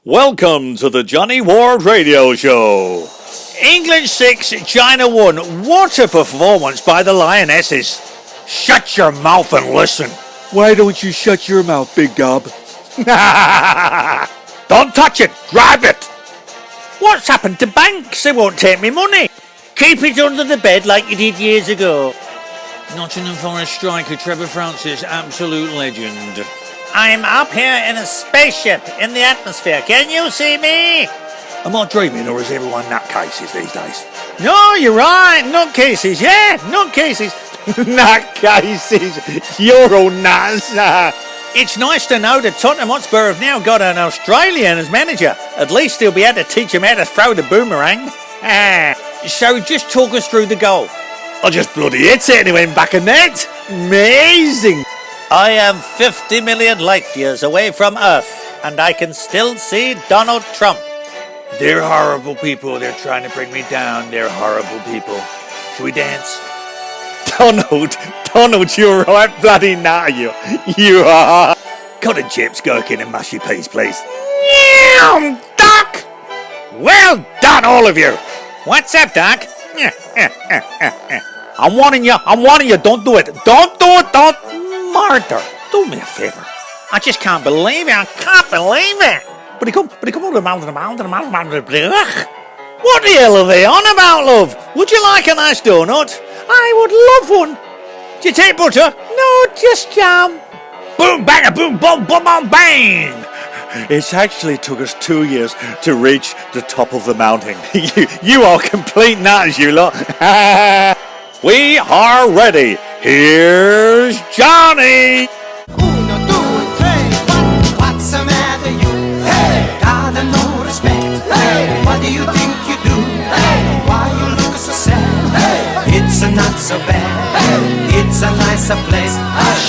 Welcome to the Johnny Ward Radio Show. England 6, China 1. What a performance by the Lionesses. Shut your mouth and listen. Why don't you shut your mouth, Big Gob? Don't touch it. Grab it. What's happened to banks? They won't take me money. Keep it under the bed like you did years ago. Nottingham Forest striker Trevor Francis, absolute legend. I'm up here in a spaceship in the atmosphere. Can you see me? Am I dreaming, or is everyone nutcases these days? No, you're right. Nutcases. Yeah, nutcases. Nutcases. You're all nuts. It's nice to know that Tottenham Hotspur have now got an Australian as manager. At least he'll be able to teach him how to throw the boomerang. So just talk us through the goal. I just bloody hit it and it went back in net. Amazing. I am 50 million light years away from Earth, and I can still see Donald Trump. They're horrible people. They're trying to bring me down. They're horrible people. Should we dance? Donald, you're right bloody now, you are. Cut a chips, gherkin and mushy peas, please. Doc! Well done, all of you. What's up, Doc? I'm warning you, don't do it. Don't do it, don't. Murder. Do me a favour. I just can't believe it. I can't believe it. But he come over the mountain. What the hell are they on about, love? Would you like a nice donut? I would love one. Do you take butter? No, just jam. Boom, bang, boom, boom, boom, boom, bang. It's actually took us 2 years to reach the top of the mountain. you are complete nuts, you lot. We are ready. Here's Johnny. Uno, due, tre, quattro. What's the matter, you? Hey, gotta no respect. Hey, what do you think you do? Hey, why you look so sad? Hey, it's a not so bad. Hey, it's a nicer place.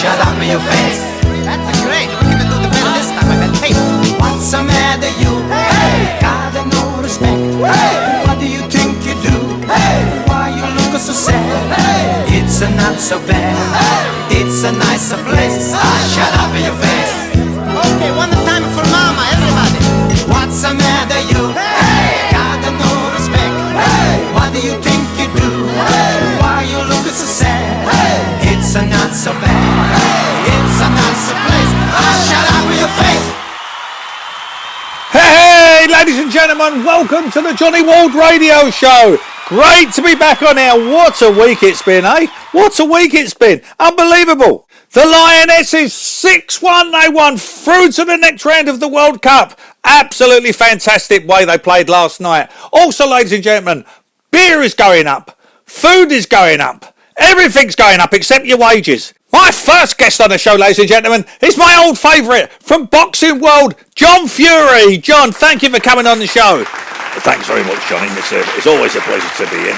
Shut up in your face. That's great. We're gonna do the better this time. I bet. Hey, what's the matter, you? Hey, gotta no respect. Hey, what do you think you do? Hey, why you look so sad? Hey, it's a not so bad. It's a nicer place. Shut up in your face. Okay, one time for mama, everybody. What's the matter, you? Hey, got no respect. Hey, what do you think you do? Hey, why you look so sad? Hey, it's a not so bad. Hey, it's a nicer place. Shut up in your face. Hey, ladies and gentlemen, welcome to the Johnny Ward Radio Show. Great to be back on air. What a week it's been, eh? What a week it's been. Unbelievable. The Lionesses 6-1. They won through to the next round of the World Cup. Absolutely fantastic way they played last night. Also, ladies and gentlemen, beer is going up. Food is going up. Everything's going up except your wages. My first guest on the show, ladies and gentlemen, is my old favourite from Boxing World, John Fury. John, thank you for coming on the show. Thanks very much, Johnny. It's always a pleasure to be in.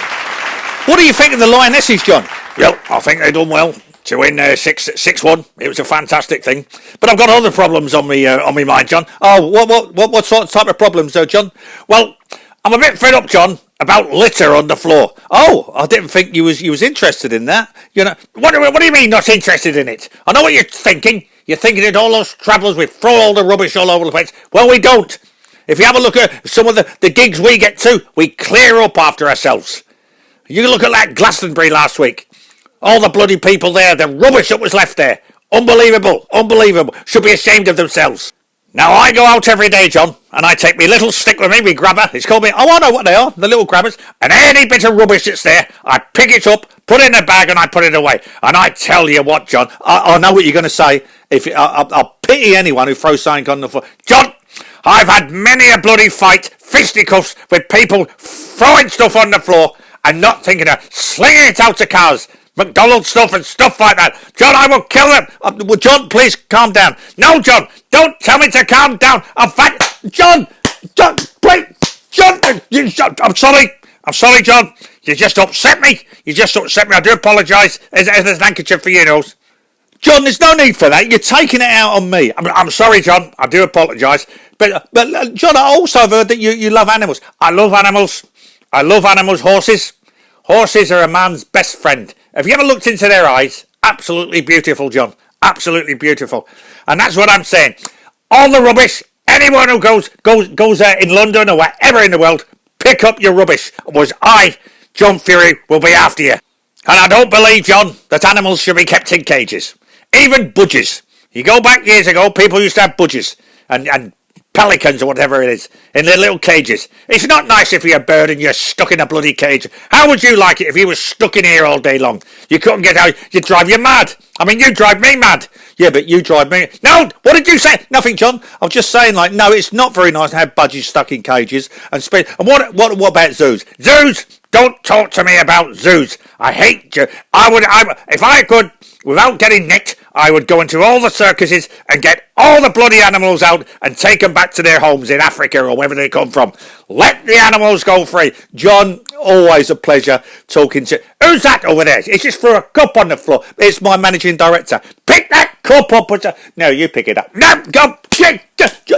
What do you think of the Lionesses, John? Well, I think they done well to win 6-1. It was a fantastic thing. But I've got other problems on me mind, John. Oh, what sort of type of problems, though, John? Well, I'm a bit fed up, John, about litter on the floor. Oh, I didn't think you was interested in that. You know, what do you mean not interested in it? I know what you're thinking. You're thinking that all those travellers, we throw all the rubbish all over the place. Well, we don't. If you have a look at some of the gigs we get to, we clear up after ourselves. You look at that Glastonbury last week. All the bloody people there, the rubbish that was left there. Unbelievable. Should be ashamed of themselves. Now, I go out every day, John, and I take me little stick with me grabber. It's called me, I know what they are, the little grabbers. And any bit of rubbish that's there, I pick it up, put it in a bag, and I put it away. And I tell you what, John, I know what you're going to say. I'll pity anyone who throws something on the floor. John, I've had many a bloody fight, fisticuffs, with people throwing stuff on the floor and not thinking of slinging it out to cars. McDonald's stuff and stuff like that. John, I will kill them. Well, John, please calm down. No, John, don't tell me to calm down. In fact, John, wait, John, I'm sorry, John. You just upset me. I do apologise. There's an handkerchief for you, nose. John, there's no need for that. You're taking it out on me. I'm sorry, John. I do apologise. But John, I also have heard that you love animals. I love animals. Horses. Horses are a man's best friend. Have you ever looked into their eyes? Absolutely beautiful, John. Absolutely beautiful. And that's what I'm saying. All the rubbish, anyone who goes in London or wherever in the world, pick up your rubbish. Was I, John Fury, will be after you. And I don't believe, John, that animals should be kept in cages. Even budgies. You go back years ago, people used to have budgies and pelicans or whatever it is in their little cages. It's not nice if you're a bird and you're stuck in a bloody cage. How would you like it if you were stuck in here all day long? You couldn't get out. You'd drive you mad. I mean, you drive me mad. Yeah, but you drive me... No, what did you say? Nothing, John. I was just saying, like, no, it's not very nice to have budgies stuck in cages. And what about zoos? Zoos! Don't talk to me about zoos. I hate you. If I could, without getting nicked, I would go into all the circuses and get all the bloody animals out and take them back to their homes in Africa or wherever they come from. Let the animals go free. John, always a pleasure talking to... Who's that over there? It's just for a cup on the floor. It's my managing director. Pick that cup up. No, you pick it up. No, go.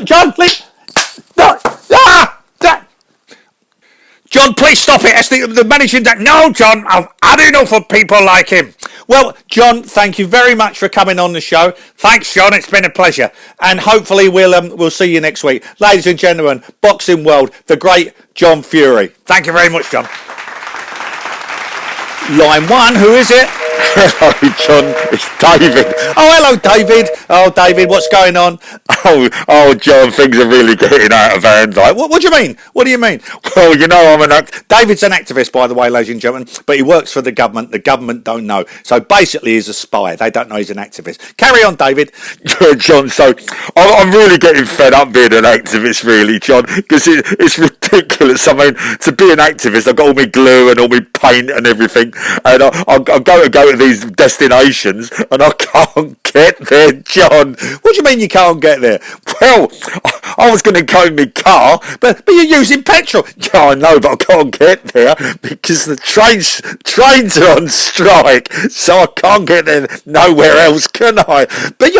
John, please. No. John, please stop it. That's the managing director. No, John, I've had enough of people like him. Well, John, thank you very much for coming on the show. Thanks, John. It's been a pleasure. And hopefully we'll see you next week. Ladies and gentlemen, Boxing World, the great John Fury. Thank you very much, John. Line 1, who is it? Hello, John. It's David. Oh, hello, David. Oh, David, what's going on? Oh, John, things are really getting out of hand. Like, what do you mean? What do you mean? Well, you know, David's an activist, by the way, ladies and gentlemen, but he works for the government. The government don't know. So basically, he's a spy. They don't know he's an activist. Carry on, David. John, so I'm really getting fed up being an activist, really, John, because it's ridiculous. I mean, to be an activist, I've got all my glue and all my paint and everything, and I go to these destinations, and I can't get there, John. What do you mean you can't get there? Well, I was going to go in my car, but you're using petrol. Yeah, I know, but I can't get there because the trains are on strike, so I can't get there nowhere else, can I? But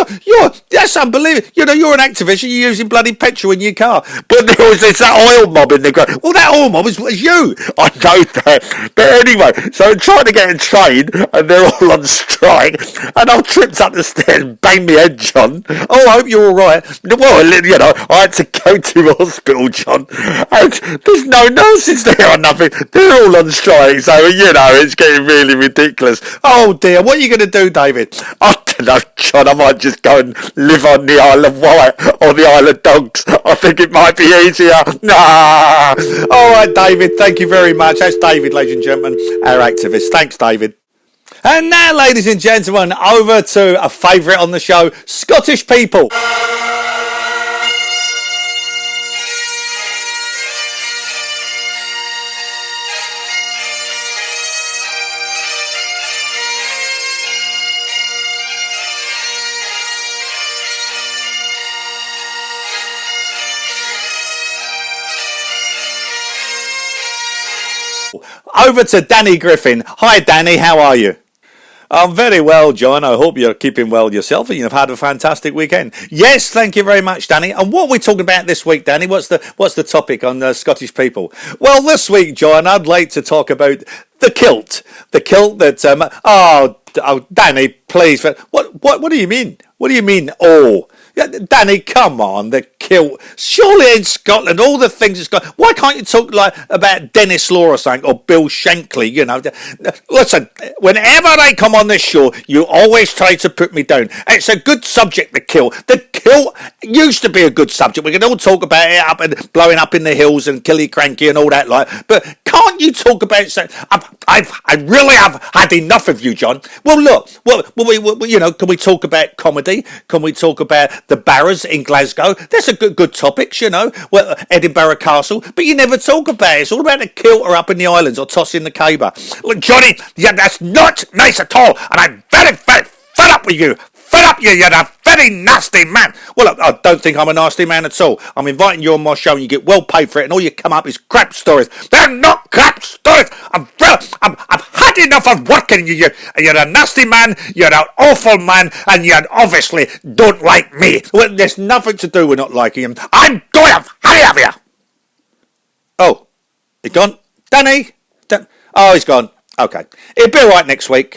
that's unbelievable. You know, you're an activist, you're using bloody petrol in your car. But there's that oil mob in the ground. Well, that oil mob is you. I know that. But anyway, so I'm trying to get a train, and they're all on strike, and I've tripped up the stairs and banged my head, John. Oh, I hope you're all right. Well, you know, I had to go to hospital, John, and there's no nurses there or nothing. They're all on strike, so, you know, it's getting really ridiculous. Oh, dear. What are you going to do, David? I don't know, John. I might just go and live on the Isle of Wight or the Isle of Dogs. I think it might be easier. Nah. All right, David. Thank you very much. That's David, ladies and gentlemen, our activist. Thanks, David. And now, ladies and gentlemen, over to a favourite on the show, Scottish People. Over to Danny Griffin. Hi, Danny. How are you? I'm very well, John. I hope you're keeping well yourself and you've had a fantastic weekend. Yes, thank you very much, Danny. And what are we talking about this week, Danny? What's the topic on Scottish People? Well, this week, John, I'd like to talk about the kilt. The kilt that... Oh, Danny, please. What do you mean? What do you mean, oh? Yeah, Danny, come on, the kilt. Surely in Scotland, all the things it's got. Why can't you talk like about Dennis Law or something, or Bill Shankly? You know, listen. Whenever I come on this show, you always try to put me down. It's a good subject, the kilt. The kilt used to be a good subject. We can all talk about it up and blowing up in the hills and Killiecrankie and all that, like. But can't you talk about? I really have had enough of you, John. Well, look. Well, you know, can we talk about comedy? Can we talk about the Barras in Glasgow? That's a good topics, you know. Well, Edinburgh Castle, but you never talk about it. It's all about the kilt or up in the islands or tossing the caber. Look, Johnny, yeah, that's not nice at all, and I'm very, very fed up with you. Fed up, you're a very nasty man. Well, I don't think I'm a nasty man at all. I'm inviting you on my show and you get well paid for it, and all you come up is crap stories. They're not crap stories. I've had enough of working you. You're a nasty man, you're an awful man, and you obviously don't like me. Well, there's nothing to do with not liking him. I'm going to have you. Oh, he's gone? Danny? Oh, he's gone. Okay. It'll be all right next week.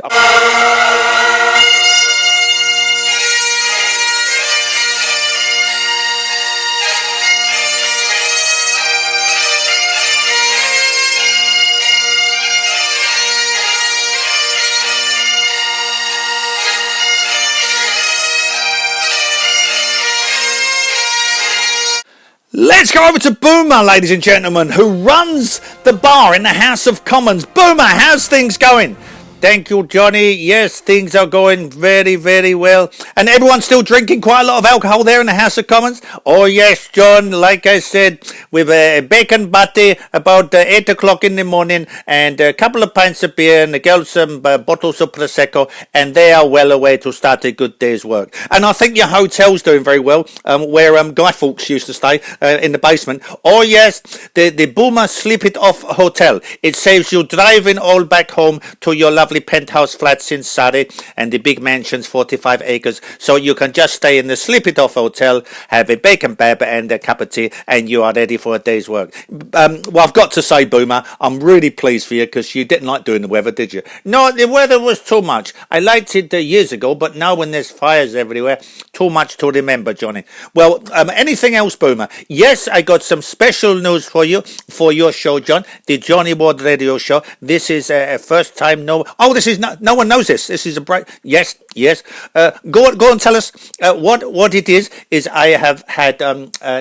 Let's go over to Boomer, ladies and gentlemen, who runs the bar in the House of Commons. Boomer, how's things going? Thank you, Johnny. Yes, things are going very, very well. And everyone's still drinking quite a lot of alcohol there in the House of Commons? Oh, yes, John. Like I said, with a bacon butty about 8 o'clock in the morning and a couple of pints of beer and the girls some bottles of Prosecco, and they are well away to start a good day's work. And I think your hotel's doing very well, where Guy Fawkes used to stay in the basement. Oh, yes, the Boomer Sleep It Off Hotel. It saves you driving all back home to your lovely penthouse flats in Surrey and the big mansions, 45 acres, so you can just stay in the Sleep It Off Hotel, have a bacon bab and a cup of tea, and you are ready for a day's work. Well, I've got to say, Boomer, I'm really pleased for you because you didn't like doing the weather, did you? No, the weather was too much. I liked it years ago, but now when there's fires everywhere, too much to remember, Johnny. Well, anything else, Boomer? Yes, I got some special news for you, for your show, John, the Johnny Ward Radio Show. This is a first time Oh, this is no one knows this. This is a break. Yes. Go and tell us what it is. Is I have had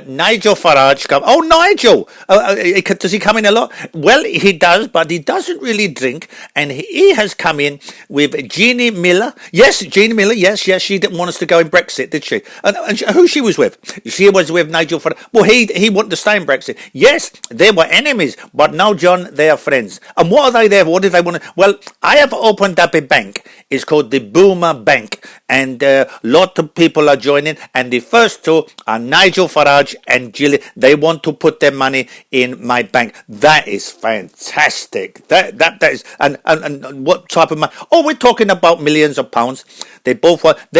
Nigel Farage come. Oh, Nigel! Does he come in a lot? Well, he does, but he doesn't really drink, and he has come in with Jeannie Miller. Yes, Jeannie Miller. Yes. She didn't want us to go in Brexit, did she? And who she was with? She was with Nigel Farage. Well, he wanted to stay in Brexit. Yes, they were enemies, but now, John, they are friends. And what are they there? What did they want to? Well, I have opened up a bank. It's called the Boomer Bank, and a lot of people are joining, and the first two are Nigel Farage and Gilly. They want to put their money in my bank. That is fantastic. That is, and what type of money? Oh, we're talking about millions of pounds. They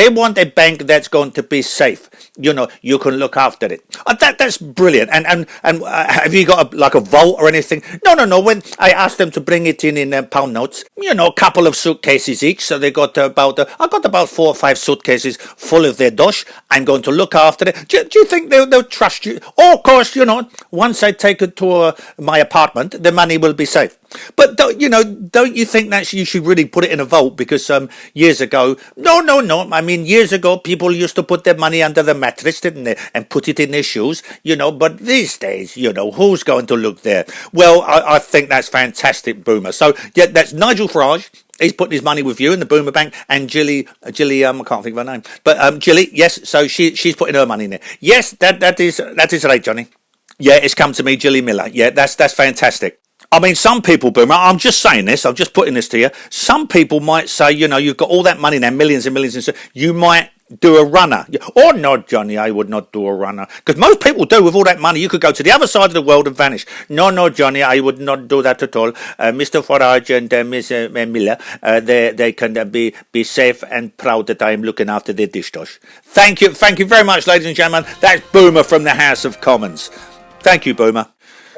want a bank that's going to be safe. You know, you can look after it. That's brilliant. And have you got a vault or anything? No. When I asked them to bring it in pound notes, you know, a couple of suitcases each. So they got I got about 4 or 5 suitcases full of their dosh. I'm going to look after it. Do you think they'll trust you? Oh, of course, you know, once I take it to my apartment, the money will be safe. But don't you think that you should really put it in a vault? Because years ago, no. I mean, years ago, people used to put their money under the mattress, didn't they, and put it in their shoes. You know, but these days, you know, who's going to look there? Well, I think that's fantastic, Boomer. So yeah, that's Nigel Farage. He's putting his money with you in the Boomer Bank, and Gilly, I can't think of her name, but Gilly, yes. So she's putting her money in there. Yes, that is right, Johnny. Yeah, it's come to me, Gilly Miller. Yeah, that's fantastic. I mean, some people, Boomer, I'm just saying this, I'm just putting this to you. Some people might say, you know, you've got all that money now, millions and millions, and so you might do a runner. Oh, no, Johnny, I would not do a runner. Because most people do with all that money. You could go to the other side of the world and vanish. No, Johnny, I would not do that at all. Mr. Farage and Miss Miller, they can be safe and proud that I am looking after their dish dosh. Thank you very much, ladies and gentlemen. That's Boomer from the House of Commons. Thank you, Boomer.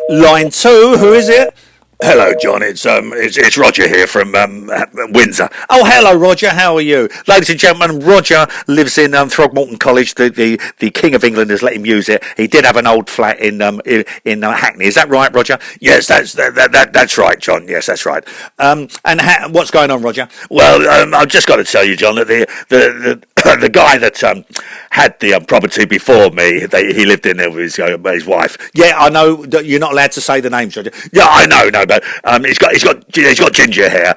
Line 2, who is it? Hello, John. It's Roger here from Windsor. Oh, hello, Roger. How are you, ladies and gentlemen? Roger lives in Throgmorton College. The King of England has let him use it. He did have an old flat in Hackney. Is that right, Roger? Yes, that's right, John. Yes, that's right. What's going on, Roger? Well, I've just got to tell you, John, that the guy that had the property before me, he lived in there with his wife. Yeah, I know that you're not allowed to say the names, Roger. Yeah, I know, but he's got ginger hair.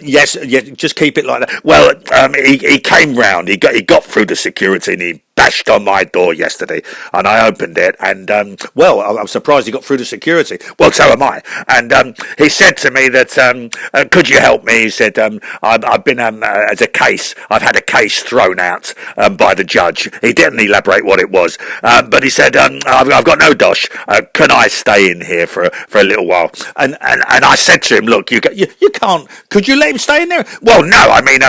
Yes, just keep it like that. Well, he came round. He got through the security and he bashed on my door yesterday, and I opened it, and well, I'm surprised he got through the security. Well, so am I. And he said to me that could you help me? He said I've been as a case. I've had a case thrown out by the judge. He didn't elaborate what it was, but he said I've got no dosh. Can I stay in here for a little while? And I said to him, look, you can't. Could you let him stay in there? Well, no. I mean,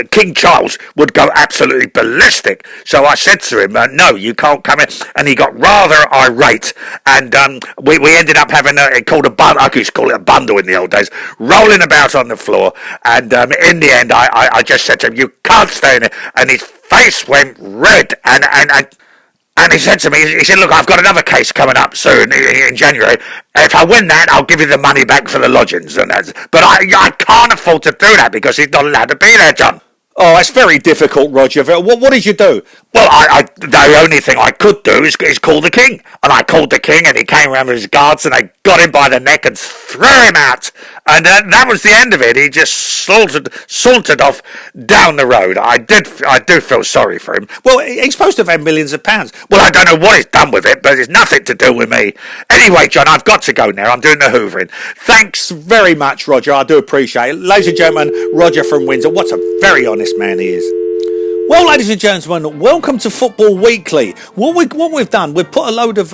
King Charles would go absolutely ballistic. So I said to him, no, you can't come in. And he got rather irate. And we ended up having called a bundle. I used to call it a bundle in the old days, rolling about on the floor. And in the end, I just said to him, you can't stay in there. And his face went red. And he said to me, he said, look, I've got another case coming up soon in January. If I win that, I'll give you the money back for the lodgings. But I can't afford to do that because he's not allowed to be there, John. Oh, that's very difficult, Roger. What did you do? Well, the only thing I could do is call the king. And I called the king, and he came around with his guards, and they got him by the neck and threw him out. And that was the end of it. He just sauntered off down the road. I do feel sorry for him. Well, he's supposed to have had millions of pounds. Well, I don't know what he's done with it, but it's nothing to do with me. Anyway, John, I've got to go now. I'm doing the hoovering. Thanks very much, Roger. I do appreciate it. Ladies and gentlemen, Roger from Windsor. What a very honest man he is. Well, ladies and gentlemen, welcome to Football Weekly. What we've done, we've put a load of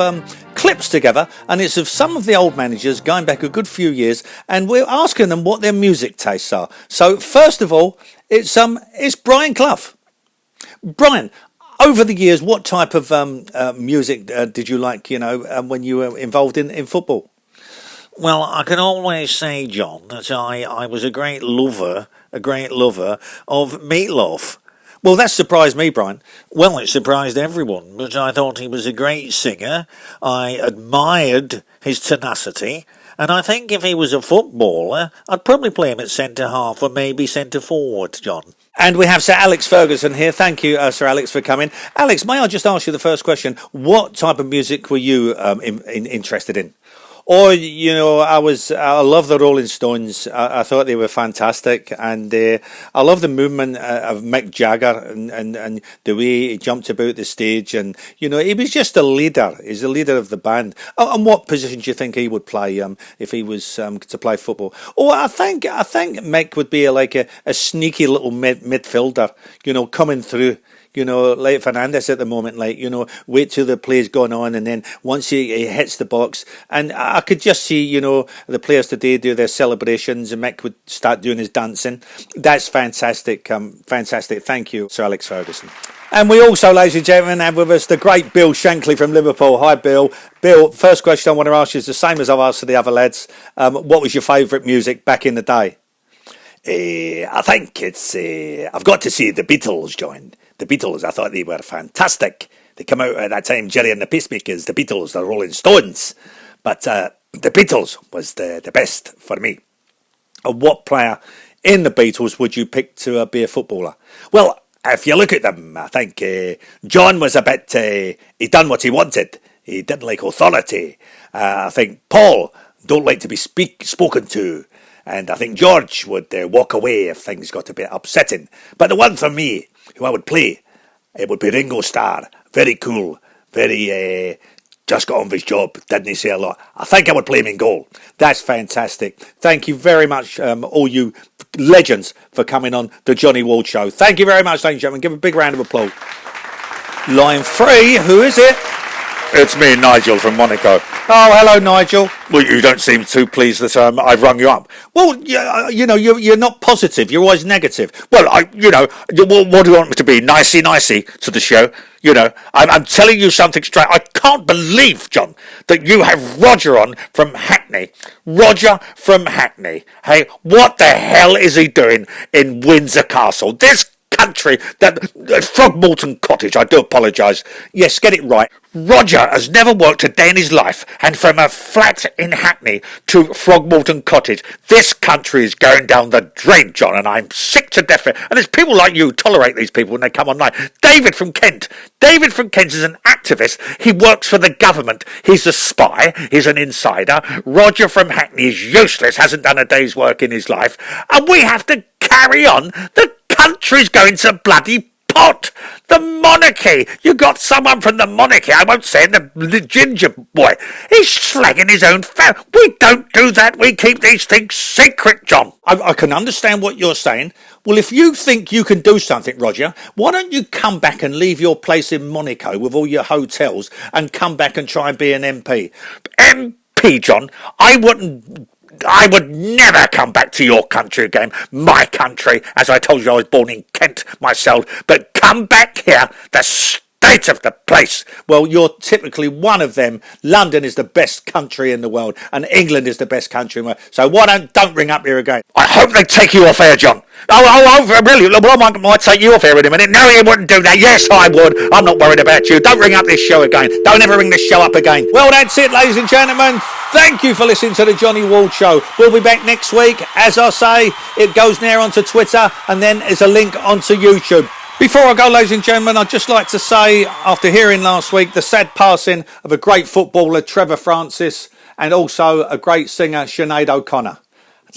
clips together, and it's of some of the old managers going back a good few years, and we're asking them what their music tastes are. So, first of all, it's Brian Clough. Brian, over the years, what type of music did you like, when you were involved in football? Well, I can always say, John, that I was a great lover of Meatloaf. Well, that surprised me, Brian. Well, it surprised everyone, but I thought he was a great singer. I admired his tenacity, and I think if he was a footballer, I'd probably play him at centre-half or maybe centre-forward, John. And we have Sir Alex Ferguson here. Thank you, Sir Alex, for coming. Alex, may I just ask you the first question? What type of music were you interested in? Or, I love the Rolling Stones. I thought they were fantastic. And I love the movement of Mick Jagger and the way he jumped about the stage. And, he was just a leader. He's the leader of the band. And what position do you think he would play if he was to play football? Oh, I think Mick would be like a sneaky little midfielder, coming through. Like Fernandez at the moment, wait till the play's gone on, and then once he hits the box, and I could just see, the players today do their celebrations, and Mick would start doing his dancing. That's fantastic, fantastic. Thank you, Sir Alex Ferguson. And we also, ladies and gentlemen, have with us the great Bill Shankly from Liverpool. Hi, Bill. Bill, first question I want to ask you is the same as I've asked to the other lads. What was your favourite music back in the day? I think it's... I've got to see the Beatles join. The Beatles, I thought they were fantastic. They come out at that time, Jerry and the Pacemakers, the Beatles, the Rolling Stones. But the Beatles was the best for me. And what player in the Beatles would you pick to be a footballer? Well, if you look at them, I think John was a bit... he done what he wanted. He didn't like authority. I think Paul don't like to be spoken to. And I think George would walk away if things got a bit upsetting. But the one for me, who I would play, it would be Ringo Starr. Very cool, very just got on with his job, didn't he say a lot? I think I would play him in goal. That's fantastic. Thank you very much, all you legends, for coming on the Johnny Wald Show. Thank you very much, ladies and gentlemen. Give a big round of applause. Line 3, who is it? It's me, Nigel from Monaco. Oh, hello, Nigel. Well, you don't seem too pleased that I've rung you up. Well, you're not positive. You're always negative. Well, what do you want me to be? Nicey to the show? I'm telling you something straight. I can't believe, John, that you have Roger on from Hackney. Roger from Hackney. Hey, what the hell is he doing in Windsor Castle? This country, that Frogmorton Cottage, I do apologise. Yes, get it right. Roger has never worked a day in his life, and from a flat in Hackney to Frogmorton Cottage, this country is going down the drain, John, and I'm sick to death of it. And there's people like you tolerate these people when they come online. David from Kent is an activist. He works for the government. He's a spy. He's an insider. Roger from Hackney is useless, hasn't done a day's work in his life, and we have to carry on. The country's going to bloody pot. The monarchy. You got someone from the monarchy, I won't say the ginger boy. He's slagging his own family. We don't do that. We keep these things secret, John. I can understand what you're saying. Well, if you think you can do something, Roger, why don't you come back and leave your place in Monaco with all your hotels and come back and try and be an MP? MP, John? I would never come back to your country again. My country. As I told you, I was born in Kent myself. But come back here, the state of the place. Well, you're typically one of them. London is the best country in the world, and England is the best country in the world. So why don't ring up here again? I hope they take you off air, John. Oh, really? Well, I might take you off air in a minute. No, you wouldn't do that. Yes, I would. I'm not worried about you. Don't ring up this show again. Don't ever ring this show up again. Well, that's it, ladies and gentlemen. Thank you for listening to the Johnny Ward Show. We'll be back next week. As I say, it goes now onto Twitter and then there's a link onto YouTube. Before I go, ladies and gentlemen, I'd just like to say, after hearing last week the sad passing of a great footballer, Trevor Francis, and also a great singer, Sinead O'Connor.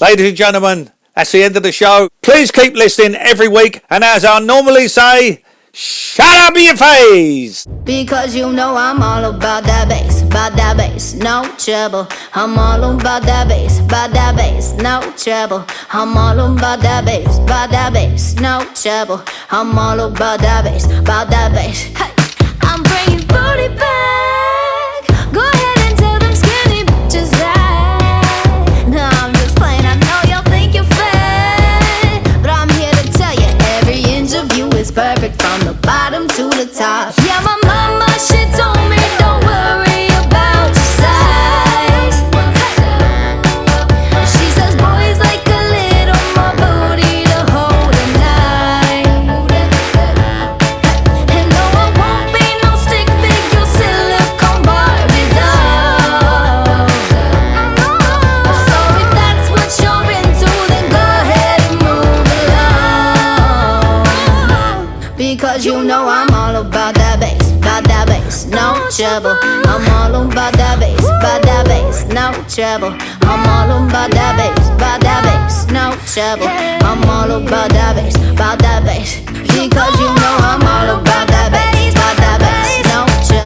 Ladies and gentlemen, that's the end of the show. Please keep listening every week. And as I normally say, shut up your face! Because you know I'm all about that bass, no trouble. I'm all about that bass, no trouble. I'm all about that bass, no trouble. I'm all about that bass. Hey, I'm bringing booty back. Go ahead and tell them skinny bitches that. No, I'm just playing. I know y'all think you're fat, but I'm here to tell you every inch of you is perfect from the bottom to the top. Yeah, my mama, she told me don't worry about your size. She says boys like a little more booty to hold at night. And no, I won't be no stick figure silicone Barbie doll. So if that's what you're into, then go ahead and move along. Because you know I'm all about that bass, no trouble. I'm all about that bass, no trouble. I'm all about that bass, no trouble. I'm all about that bass, because you know I'm all about that bass.